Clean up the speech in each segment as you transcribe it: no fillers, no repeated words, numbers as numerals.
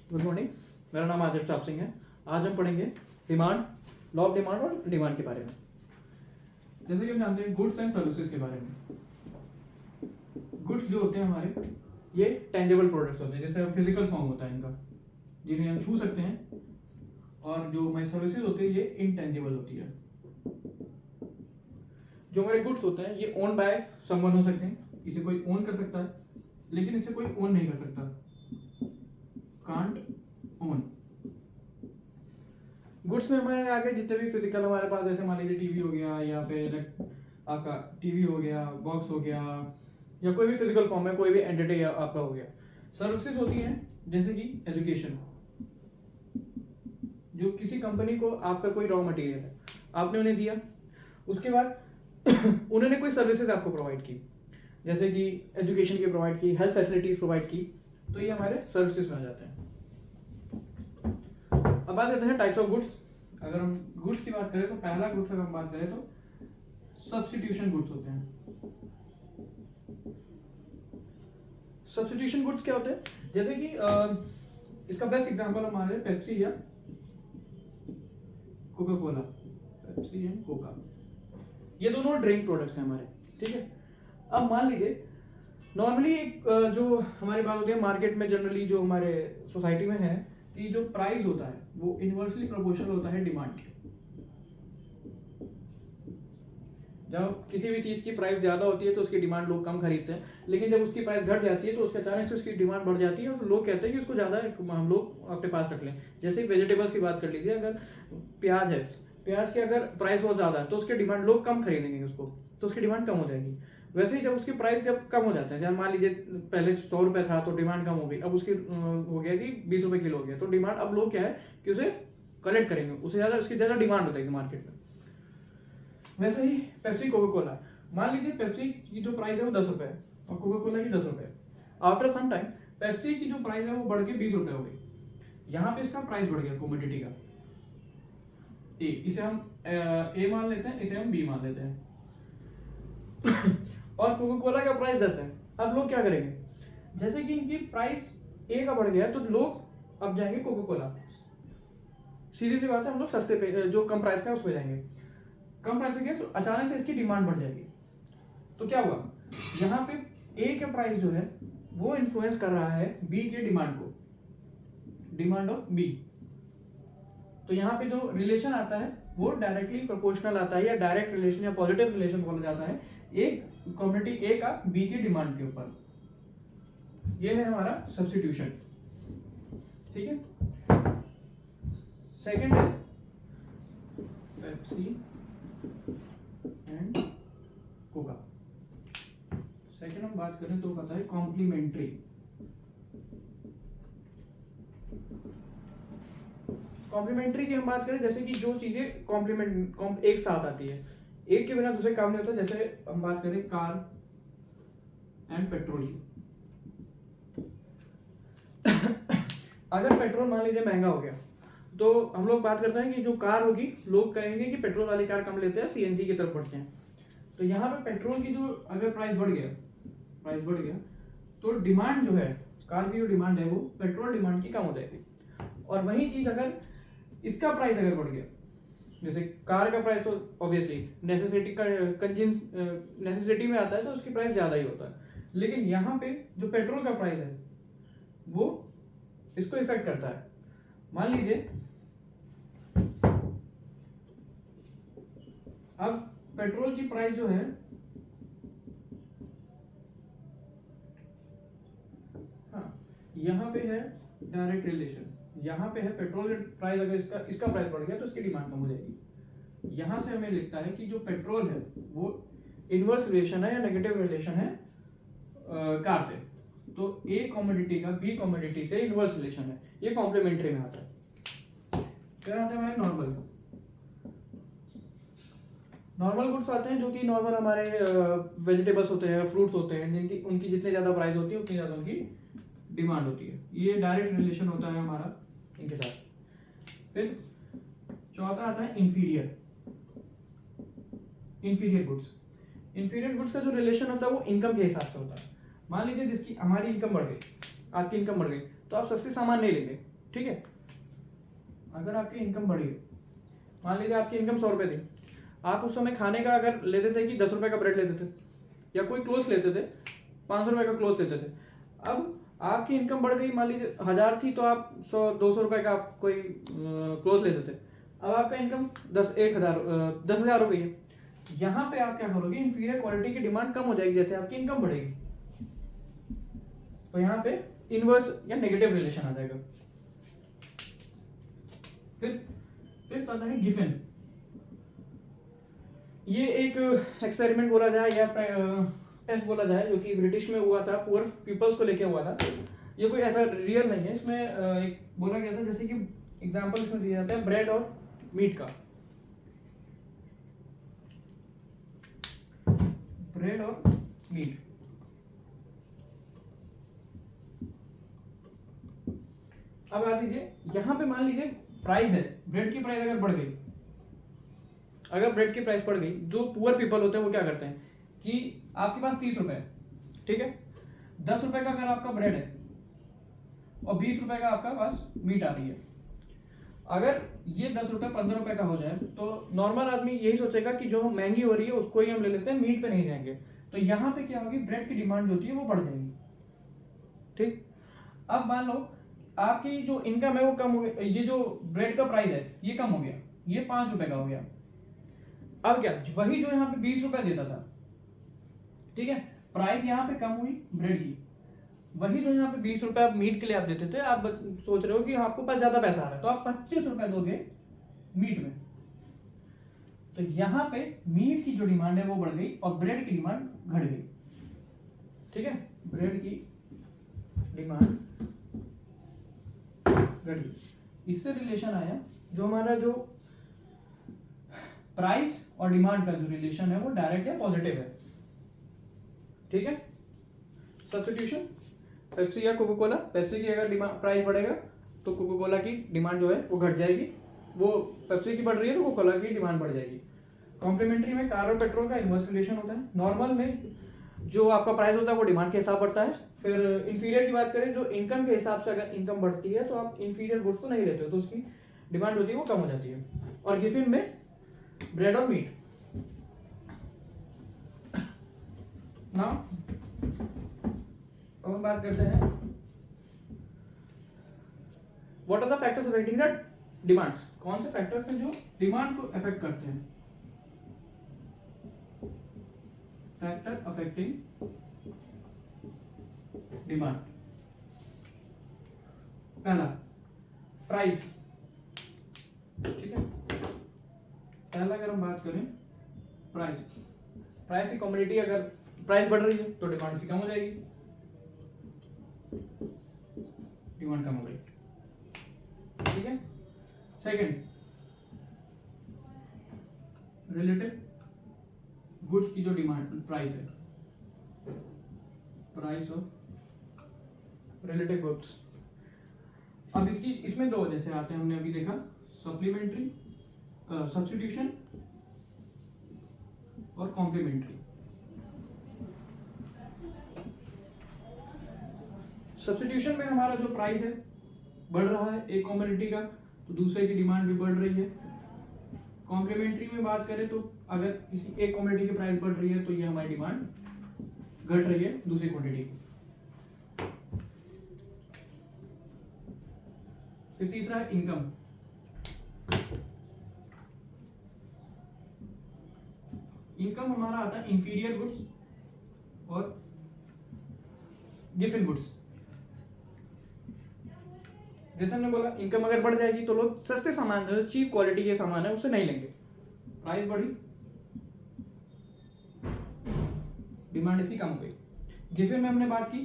Good morning. मेरा नाम आदित्य प्रताप सिंह है। आज हम पढ़ेंगे डिमांड, लॉ ऑफ डिमांड और डिमांड के बारे में। जैसे कि हम जानते हैं गुड्स एंड सर्विसेज के बारे में। गुड्स जो होते हैं हमारे, ये टेंजेबल प्रोडक्ट्स होते हैं, जैसे फिजिकल फॉर्म होता है इनका, जिन्हें हम छू सकते हैं। और जो हमारी सर्विसेज होती है ये इनटेंजिबल होती है। जो हमारे गुड्स होते हैं ये ओन बाय समवन हो सकते हैं, इसे कोई ओन कर सकता है, लेकिन इसे कोई ओन नहीं कर सकता, कांट ओन। गुड्स में हमारे आगे जितने भी फिजिकल हमारे पास, जैसे मान लीजिए टीवी हो गया, या फिर आपका टीवी हो गया, बॉक्स हो गया, या कोई भी फिजिकल फॉर्म में कोई भी एंटिटी आपका हो गया। सर्विसेज होती हैं जैसे कि एजुकेशन, जो किसी कंपनी को आपका कोई रॉ मटेरियल है, आपने उन्हें दिया, उसके बाद उन्होंने कोई सर्विसेज आपको प्रोवाइड की, जैसे कि एजुकेशन की प्रोवाइड की, हेल्थ फैसिलिटीज प्रोवाइड की, तो ये हमारे सर्विसेज में आ जाते हैं। अब बात करते हैं टाइप्स ऑफ गुड्स। अगर हम गुड्स की बात करें तो पहला गुड्स अगर हम बात करें तो सब्स्टिट्यूशन गुड्स होते हैं। सब्स्टिट्यूशन गुड्स क्या होते हैं? जैसे कि इसका बेस्ट एग्जांपल हमारे पेप्सी या Coca Cola, Pepsi and Coca, ये दोनों ड्रिंक प्रोडक्ट्स हैं हमारे, ठीक है। अब मान लीजिए नॉर्मली एक जो हमारी बात होती है मार्केट में, जनरली जो हमारे सोसाइटी में है कि जो प्राइस होता है वो इनवर्सली प्रोपोर्शनल होता है डिमांड के। जब किसी भी चीज की प्राइस ज्यादा होती है तो उसकी डिमांड लोग कम खरीदते हैं, लेकिन जब उसकी प्राइस घट जाती है तो उसके अचानक से उसकी डिमांड बढ़ जाती है और लोग कहते हैं कि उसको ज्यादा हम लोग अपने पास रख लें। जैसे वेजिटेबल्स की बात कर लीजिए, अगर प्याज है, प्याज की अगर प्राइस बहुत ज्यादा है तो उसकी डिमांड लोग कम खरीदेंगे उसको, तो उसकी डिमांड कम हो जाएगी। वैसे ही जब उसकी प्राइस जब कम हो जाता है, जब मान लीजिए पहले 100 रुपए था तो डिमांड कम हो गई, अब उसकी हो गया कि 20 रुपए किलो हो गया, तो डिमांड अब लोग क्या है कि उसे कलेक्ट करेंगे, उससे ज्यादा उसकी ज्यादा डिमांड हो जाएगी मार्केट में। वैसे ही पेप्सी कोका कोला, मान लीजिए पेप्सी की जो प्राइस है वो 10 रुपए है और कोका कोला की 10 रुपए है। आफ्टर सम टाइम पेप्सी की जो प्राइस है वो बढ़ के 20 रुपए हो गई। यहाँ पे इसका प्राइस बढ़ गया कमोडिटी का, ए, इसे हम ए मान लेते हैं, इसे हम बी मान लेते हैं और कोका कोला का प्राइस 10 है। अब लोग क्या करेंगे, जैसे कि इनकी प्राइस ए का बढ़ गया तो लोग अब जाएंगे कोका कोला, सीधी सी बात है, हम लोग सस्ते पे जो कम प्राइस का है उस पे जाएंगे। कम प्राइस पे गया तो अचानक से इसकी डिमांड बढ़ जाएगी, तो क्या हुआ, यहाँ पे ए का प्राइस जो है वो इन्फ्लुएंस कर रहा है बी के डिमांड को, डिमांड ऑफ बी। तो यहाँ पे जो रिलेशन आता है वो डायरेक्टली प्रोपोर्शनल आता है, या डायरेक्ट रिलेशन या पॉजिटिव रिलेशन बोला जाता है एक कम्युनिटी ए का बी की डिमांड के ऊपर। ये है हमारा सब्स्टिट्यूशन, ठीक है। Second is Pepsi and Coca. Second हम बात करें तो पता है कॉम्प्लीमेंट्री। कॉम्प्लीमेंट्री की हम बात करें, जैसे कि जो चीजें कॉम्प्लीमेंट एक साथ आती है, एक के बिना दूसरे काम नहीं होता। जैसे हम बात करें कार एंड पेट्रोल की। अगर पेट्रोल मान लीजिए महंगा हो गया तो हम लोग बात करते हैं कि जो कार होगी, लोग कहेंगे कि पेट्रोल वाली कार कम लेते हैं, सीएनजी की तरफ बढ़ते हैं। तो यहाँ पे पेट्रोल की जो अगर प्राइस बढ़ गया तो डिमांड जो है, कार की जो डिमांड है वो पेट्रोल डिमांड की कम हो जाएगी। और वही चीज अगर इसका प्राइस अगर बढ़ गया, जैसे कार का प्राइस तो ऑब्वियसली नेसेसिटी में आता है तो उसकी प्राइस ज्यादा ही होता है, लेकिन यहाँ पे जो पेट्रोल का प्राइस है वो इसको इफेक्ट करता है। मान लीजिए अब पेट्रोल की प्राइस जो है, हाँ यहाँ पे है डायरेक्ट रिलेशन, यहाँ पे है पेट्रोल प्राइस, अगर इसका प्राइस बढ़ गया तो इसकी डिमांड कम हो जाएगी। यहाँ से हमें लिखता है कि जो पेट्रोल है वो इनवर्स रिलेशन है या नेगेटिव रिलेशन है कार से, तो ए कमोडिटी का बी कमोडिटी से इनवर्स रिलेशन है, ये कॉम्प्लीमेंट्री में आता है। फिर आता है हमारे नॉर्मल गुड्स आते हैं, जो कि नॉर्मल हमारे वेजिटेबल्स होते हैं, फ्रूट्स होते हैं, जिनकी उनकी जितनी ज्यादा प्राइस होती है उतनी ज्यादा उनकी डिमांड होती है। ये डायरेक्ट रिलेशन होता है हमारा इनके साथ। फिर चौथा आता है इंफीरियर गुड्स का जो रिलेशन होता है वो इनकम के हिसाब से होता है। मान लीजिए जिसकी हमारी इनकम बढ़ गई, आपकी इनकम बढ़ गई, तो आप सस्ते सामान नहीं लेंगे, ठीक है। अगर आपकी इनकम बढ़ी, मान लीजिए आपकी इनकम 100 रुपये थी, आप उस समय खाने का अगर लेते थे कि 10 रुपये का ब्रेड लेते थे या कोई क्लोथ लेते थे, 500 रुपये का क्लोथ लेते थे। अब आपकी इनकम बढ़ गई, मान लीजिए 1000 थी तो आप 100-200 रुपये का आप कोई क्लोथ लेते थे। अब आपका इनकम 10,000 हो गई है। यहाँ पे आप क्या करोगे, इंफीरियर क्वालिटी की डिमांड कम हो जाएगी जैसे आपकी इनकम बढ़ेगी, तो यहाँ पे इनवर्स या नेगेटिव रिलेशन आ जाएगा। फिर फिफ्थ आता है गिफिन। ये एक एक्सपेरिमेंट बोला जाए या टेस्ट बोला जाए जो कि ब्रिटिश में हुआ था, पुअर पीपल्स को लेके हुआ था। ये कोई ऐसा रियल नहीं है, इसमें एक बोला गया था, जैसे कि एग्जांपल इसमें दिया जाता है ब्रेड और मीट का, ब्रेड और मीट। अब आ लीजिए यहां पे, मान लीजिए प्राइस है, ब्रेड की प्राइस अगर बढ़ गई, अगर ब्रेड की प्राइस बढ़ गई, जो पुअर पीपल होते हैं वो क्या करते हैं कि आपके पास 30 रुपए है, ठीक है, 10 रुपए का अगर आपका ब्रेड है और 20 रुपए का आपका पास मीट आ रही है, अगर ये 10 रुपए 15 रुपए का हो जाए तो नॉर्मल आदमी यही सोचेगा कि जो महंगी हो रही है उसको ही हम ले लेते हैं, मीट पे नहीं जाएंगे। तो यहाँ पे क्या होगी, ब्रेड की डिमांड जो होती है वो बढ़ जाएगी, ठीक। अब मान लो आपकी जो इनकम है वो कम हो गई, ये जो ब्रेड का प्राइस है ये कम हो गया, ये 5 रुपए का हो गया। अब क्या, वही जो यहाँ पे 20 रुपए देता था, ठीक है, प्राइस यहाँ पे कम हुई ब्रेड की, वही जो यहाँ पे 20 रुपए आप मीट के लिए आप देते थे, आप सोच रहे हो कि आपको पास ज्यादा पैसा आ रहा है तो आप 25 रुपए दोगे मीट में। तो यहाँ पे मीट की जो डिमांड है वो बढ़ गई और ब्रेड की डिमांड घट गई, ठीक है, ब्रेड की डिमांड घट गई। इससे रिलेशन आया जो हमारा जो प्राइस और डिमांड का जो रिलेशन है वो डायरेक्ट या पॉजिटिव है, ठीक है। सब्स्टिट्यूशन, पेप्सी या कोको कोला, पेप्सी की अगर प्राइस बढ़ेगा तो कोको कोला की डिमांड जो है वो घट जाएगी, वो पेप्सी की बढ़ रही है तो कोको कोला की डिमांड बढ़ जाएगी। कॉम्प्लीमेंट्री में कार और पेट्रोल का इन्वर्स रिलेशन होता है। नॉर्मल में जो आपका प्राइस होता है वो डिमांड के हिसाब बढ़ता है। फिर इंफीरियर की बात करें, जो इनकम के हिसाब से अगर इनकम बढ़ती है तो आप इंफीरियर गुड्स को नहीं लेते हो तो उसकी डिमांड होती है वो कम हो जाती है। और गिफिन में ब्रेड और मीट। नाउ अब हम बात करते हैं what are the factors affecting the demands. कौन से फैक्टर्स हैं जो डिमांड को अफेक्ट करते हैं। फैक्टर अफेक्टिंग डिमांड, पहला प्राइस, ठीक है। पहला अगर हम बात करें प्राइस, प्राइस की कमोडिटी अगर प्राइस बढ़ रही है तो डिमांड उसकी कम हो जाएगी, डिमांड कम हो गई, ठीक है। सेकंड, रिलेटिव गुड्स की जो डिमांड प्राइस है, प्राइस ऑफ रिलेटिव गुड्स। अब इसकी इसमें दो जैसे आते हैं, हमने अभी देखा सप्लीमेंट्री, सब्स्टिट्यूशन और कॉम्प्लीमेंट्री। सब्स्टिट्यूशन में हमारा जो प्राइस है बढ़ रहा है एक कमोडिटी का तो दूसरे की डिमांड भी बढ़ रही है। कॉम्प्लीमेंट्री में बात करें तो अगर किसी एक कमोडिटी की प्राइस बढ़ रही है तो ये हमारी डिमांड घट रही है दूसरी क्वांटिटी की। फिर तीसरा है इनकम। इनकम हमारा आता है इंफीरियर गुड्स और गिफिन गुड्स। जैसे हमने बोला इनकम अगर बढ़ जाएगी तो लोग सस्ते सामान, जो चीप क्वालिटी के सामान है उससे नहीं लेंगे, प्राइस बढ़ी डिमांड इसकी कम हो गई। गिफिन में हमने बात की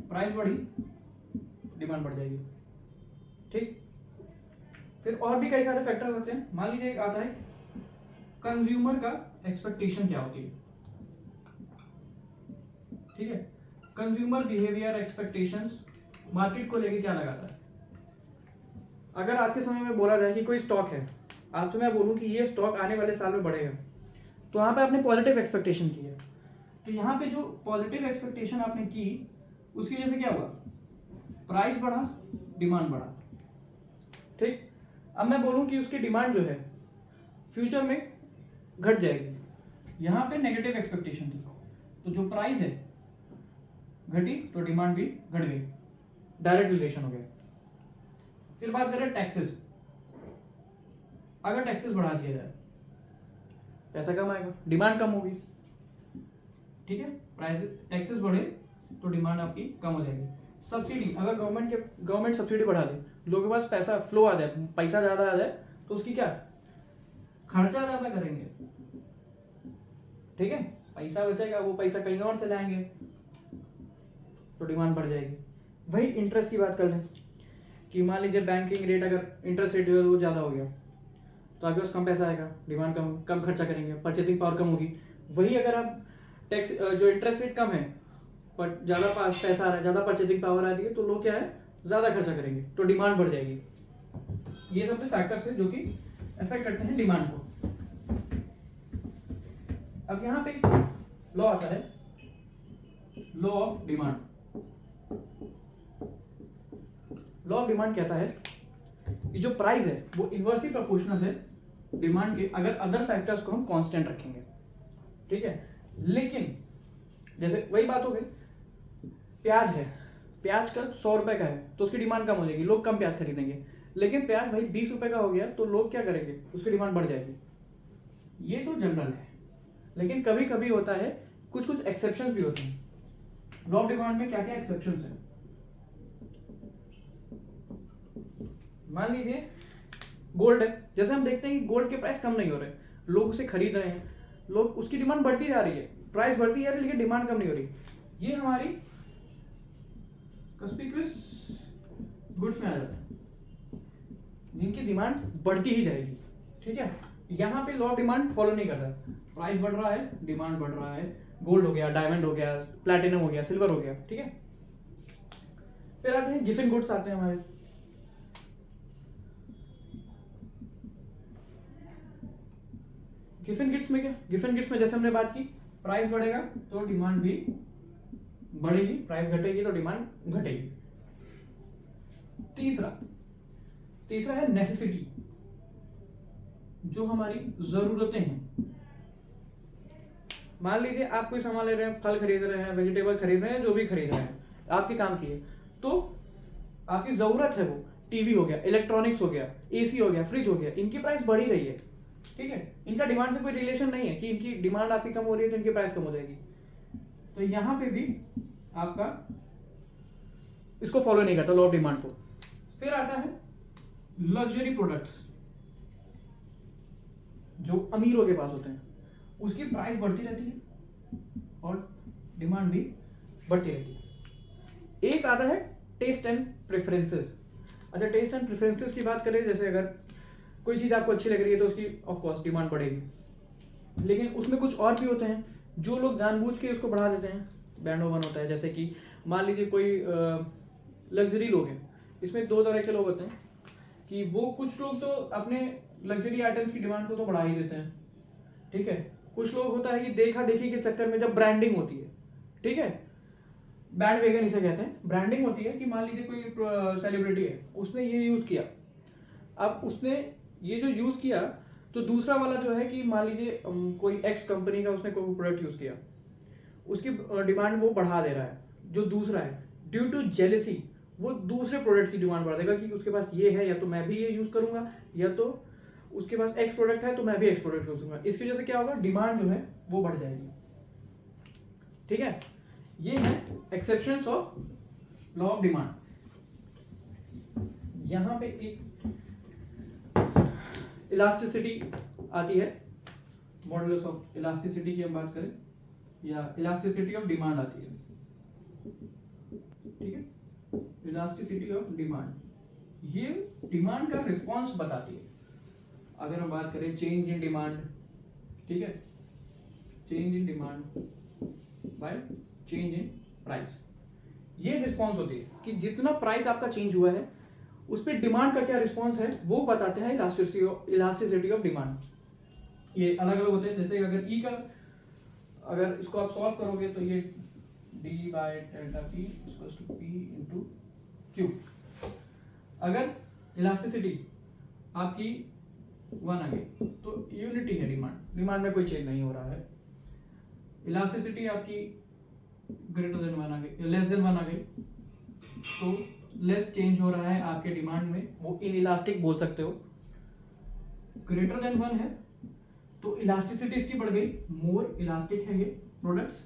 प्राइस बढ़ी डिमांड बढ़ जाएगी, ठीक। फिर और भी कई सारे फैक्टर होते हैं। मान लीजिए एक आता है कंज्यूमर का एक्सपेक्टेशन क्या होती है, ठीक है। कंज्यूमर बिहेवियर एक्सपेक्टेशंस मार्केट को लेके क्या लगाता है। अगर आज के समय में बोला जाए कि कोई स्टॉक है, आपसे मैं बोलूं कि ये स्टॉक आने वाले साल में बढ़ेगा, तो वहां पे आपने पॉजिटिव एक्सपेक्टेशन की है, तो यहाँ पे जो पॉजिटिव एक्सपेक्टेशन आपने की उसकी वजह से क्या हुआ, प्राइस बढ़ा डिमांड बढ़ा, ठीक। अब मैं बोलूँ कि उसकी डिमांड जो है फ्यूचर में घट जाएगी, यहाँ पे नेगेटिव एक्सपेक्टेशन थी, तो जो प्राइस है घटी तो डिमांड भी घट गई, डायरेक्ट रिलेशन हो गया। फिर बात करें टैक्सेस, अगर टैक्सेस बढ़ा दिया जाए पैसा कम आएगा, डिमांड कम होगी, ठीक है। प्राइस टैक्सेस बढ़े तो डिमांड आपकी कम हो जाएगी। सब्सिडी, अगर गवर्नमेंट सब्सिडी बढ़ा दे, लोगों के पास पैसा फ्लो आ जाए, पैसा ज्यादा आ जाए, तो उसकी क्या खर्चा ज्यादा करेंगे, ठीक है। पैसा बचेगा, वो पैसा कहीं और से लाएंगे तो डिमांड बढ़ जाएगी। वही इंटरेस्ट की बात कर लें कि मान लीजिए बैंकिंग रेट, अगर इंटरेस्ट रेट जो है वो ज़्यादा हो गया तो आपके पास कम पैसा आएगा, डिमांड कम खर्चा करेंगे, परचेजिंग पावर कम होगी। वही अगर आप टैक्स जो इंटरेस्ट रेट कम है पर ज़्यादा पैसा आ रहा है, ज़्यादा परचेजिंग पावर आ रही है, तो लोग क्या है ज़्यादा खर्चा करेंगे तो डिमांड बढ़ जाएगी। ये सब फैक्टर्स है जो कि अफेक्ट करते हैं डिमांड को। अब यहाँ पे लॉ आता है, law of demand. Law of demand कहता है कि जो प्राइस है वो इनवर्सली प्रोपोर्शनल है डिमांड के, अगर अदर फैक्टर्स को हम कांस्टेंट रखेंगे, ठीक है। लेकिन जैसे वही बात हो गई, प्याज है, प्याज का 100 रुपए का है तो उसकी डिमांड कम हो जाएगी, लोग कम प्याज खरीदेंगे। लेकिन प्याज भाई 20 रुपए का हो गया तो लोग क्या करेंगे, उसकी डिमांड बढ़ जाएगी। ये तो जनरल है, लेकिन कभी कभी होता है, कुछ एक्सेप्शंस भी होते हैं। लॉ ऑफ डिमांड में क्या क्या एक्सेप्शंस है, मान लीजिए गोल्ड है, जैसे हम देखते हैं कि गोल्ड के प्राइस कम नहीं हो रहे, लोग उसे खरीद रहे हैं, लोग उसकी डिमांड बढ़ती जा रही है, प्राइस बढ़ती जा रही है लेकिन डिमांड कम नहीं हो रही। ये हमारी कंस्पिक्यूअस गुड्स में आ जाता है जिनकी डिमांड बढ़ती ही जाएगी, ठीक है। यहाँ पे लॉ ऑफ डिमांड फॉलो नहीं कर रहा, प्राइस बढ़ रहा है, डिमांड बढ़ रहा है, गोल्ड हो गया, डायमंड हो गया, प्लैटिनम हो गया, सिल्वर हो गया, ठीक है। फिर आते हैं गिवन गुड्स आते हैं हमारे। गिवन गिफ्ट्स में क्या, गिवन गिफ्ट्स में जैसे हमने बात की, प्राइस बढ़ेगा तो डिमांड भी बढ़ेगी, प्राइस घटेगी तो डिमांड घटेगी। तीसरा है नेसेसिटी, जो हमारी जरूरतें हैं। मान लीजिए आप कोई सामान ले रहे हैं, फल खरीद रहे हैं, वेजिटेबल खरीद रहे हैं, जो भी खरीद रहे हैं, आपके काम की है, तो आपकी जरूरत है वो टीवी हो गया, इलेक्ट्रॉनिक्स हो गया, एसी हो गया, फ्रिज हो गया, इनकी प्राइस बढ़ ही रही है, ठीक है। इनका डिमांड से कोई रिलेशन नहीं है कि इनकी डिमांड आपकी कम हो रही है तो इनकी प्राइस कम हो जाएगी। तो यहां पे भी आपका इसको फॉलो नहीं करता लॉ ऑफ डिमांड को। फिर आता है लग्जरी प्रोडक्ट्स, जो अमीरों के पास होते हैं, उसकी प्राइस बढ़ती रहती है और डिमांड भी बढ़ती रहती है। एक आता है टेस्ट एंड प्रेफरेंसेस। अच्छा, टेस्ट एंड प्रेफरेंसेस की बात करें, जैसे अगर कोई चीज आपको अच्छी लग रही है तो उसकी ऑफ कोर्स डिमांड बढ़ेगी, लेकिन उसमें कुछ और भी होते हैं जो लोग जानबूझ के उसको बढ़ा देते हैं, बैंड ओवन होता है। जैसे कि मान लीजिए कोई लग्जरी लोग हैं, इसमें दो तरह के लोग होते हैं कि वो कुछ लोग तो अपने लग्जरी आइटम्स की डिमांड को तो बढ़ा ही देते हैं, ठीक है। कुछ लोग होता है कि देखा देखी के चक्कर में जब ब्रांडिंग होती है, ठीक है, बैंड वेगन इसे कहते हैं, ब्रांडिंग होती है कि मान लीजिए कोई सेलिब्रिटी है, उसने ये यूज किया, अब उसने ये जो यूज किया तो दूसरा वाला जो है कि मान लीजिए कोई एक्स कंपनी का उसने कोई प्रोडक्ट यूज किया, उसकी डिमांड वो बढ़ा दे रहा है, जो दूसरा है ड्यू टू जेलेसी वो दूसरे प्रोडक्ट की डिमांड बढ़ा देगा कि उसके पास ये है, या तो मैं भी ये यूज करूंगा, या तो उसके पास एक्स प्रोडक्ट है तो मैं भी एक्स प्रोडक्ट यूज करूंगा। इसकी वजह से क्या होगा, डिमांड जो है वो बढ़ जाएगी, ठीक है। ये है exceptions of law of demand. यहां पे एक इलास्टिसिटी आती है, मॉडुलस ऑफ इलास्टिसिटी की हम बात करें, या इलास्टिसिटी ऑफ डिमांड आती है, ठीक है। इलास्टिसिटी ऑफ डिमांड, ये डिमांड का रिस्पॉन्स बताती है। अगर हम बात करें चेंज इन डिमांड, ठीक है, change in demand by change in price, ये रिस्पॉन्स होती है कि जितना प्राइस आपका चेंज हुआ है उस पर डिमांड का क्या रिस्पॉन्स है, वो बताते हैं इलास्टिसिटी ऑफ डिमांड। ये अलग अलग होते हैं, जैसे अगर ई का, अगर इसको आप सॉल्व करोगे तो ये D by delta P equals to P into Q. अगर इलास्टिसिटी आपकी 1 आ गई, तो यूनिटी है डिमांड में कोई चेंज नहीं हो रहा है। इलास्टिसिटी आपकी ग्रेटर देन 1 आ गई, लेस देन 1 आ गई, तो लेस चेंज हो रहा है आपके डिमांड में, वो इनइलास्टिक बोल सकते हो। ग्रेटर देन 1 है तो इलास्टिसिटी इसकी बढ़ गई, मोर इलास्टिक है ये प्रोडक्ट्स,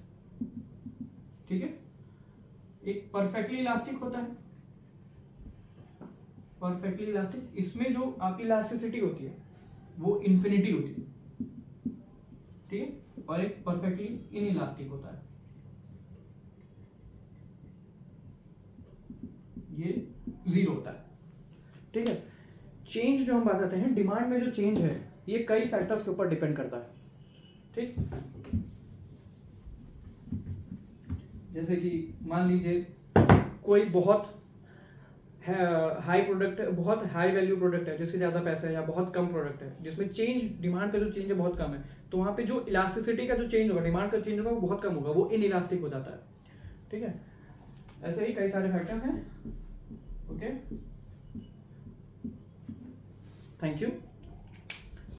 ठीक है। एक परफेक्टली इलास्टिक होता है, परफेक्टली इलास्टिक, इसमें जो आपकी इलास्टिसिटी होती है वो इन्फिनिटी होती है, ठीक है। और एक परफेक्टली इनइलास्टिक होता है, ये 0 होता है, ठीक है। चेंज जो हम बात करते हैं, डिमांड में जो चेंज है ये कई फैक्टर्स के ऊपर डिपेंड करता है, ठीक। जैसे कि मान लीजिए कोई बहुत हाई प्रोडक्ट है, बहुत हाई वैल्यू प्रोडक्ट है जिसके ज़्यादा पैसा है, या बहुत कम प्रोडक्ट है जिसमें चेंज, डिमांड का जो चेंज है बहुत कम है, तो वहाँ पे जो इलास्टिसिटी का जो चेंज होगा, डिमांड का चेंज होगा वो बहुत कम होगा, वो इनइलास्टिक हो जाता है, ठीक है। ऐसे ही कई सारे फैक्टर्स हैं, ओके। Thank you.